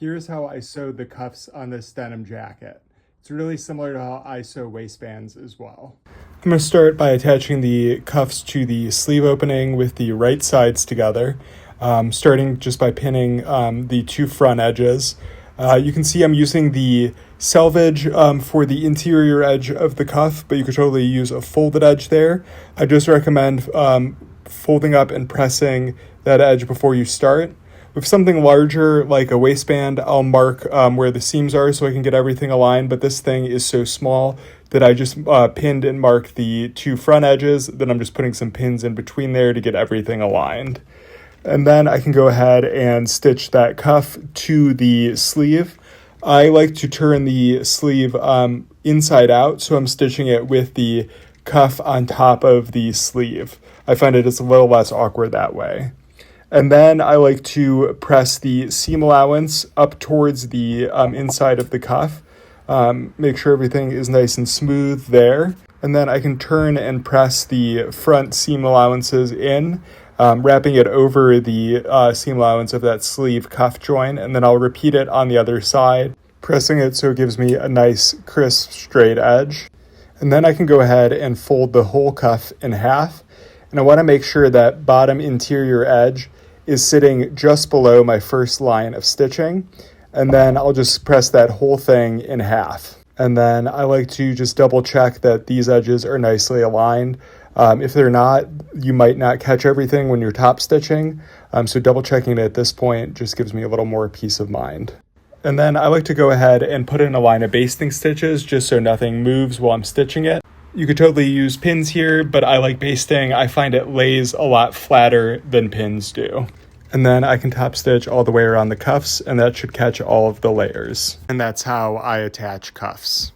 Here's how I sewed the cuffs on this denim jacket. It's really similar to how I sew waistbands as well. I'm going to start by attaching the cuffs to the sleeve opening with the right sides together, starting just by pinning the two front edges. You can see I'm using the selvage for the interior edge of the cuff, but you could totally use a folded edge there. I just recommend folding up and pressing that edge before you start. With something larger like a waistband, I'll mark where the seams are so I can get everything aligned, but this thing is so small that I just pinned and marked the two front edges, then I'm just putting some pins in between there to get everything aligned. And then I can go ahead and stitch that cuff to the sleeve. I like to turn the sleeve inside out, so I'm stitching it with the cuff on top of the sleeve. I find it is a little less awkward that way. And then I like to press the seam allowance up towards the inside of the cuff. Make sure everything is nice and smooth there. And then I can turn and press the front seam allowances in, wrapping it over the seam allowance of that sleeve cuff joint. And then I'll repeat it on the other side, pressing it so it gives me a nice, crisp, straight edge. And then I can go ahead and fold the whole cuff in half. And I want to make sure that bottom interior edge is sitting just below my first line of stitching. And then I'll just press that whole thing in half. And then I like to just double check that these edges are nicely aligned. If they're not, you might not catch everything when you're top stitching. So double checking it at this point just gives me a little more peace of mind. And then I like to go ahead and put in a line of basting stitches just so nothing moves while I'm stitching it. You could totally use pins here, but I like basting. I find it lays a lot flatter than pins do. And then I can top stitch all the way around the cuffs, and that should catch all of the layers. And that's how I attach cuffs.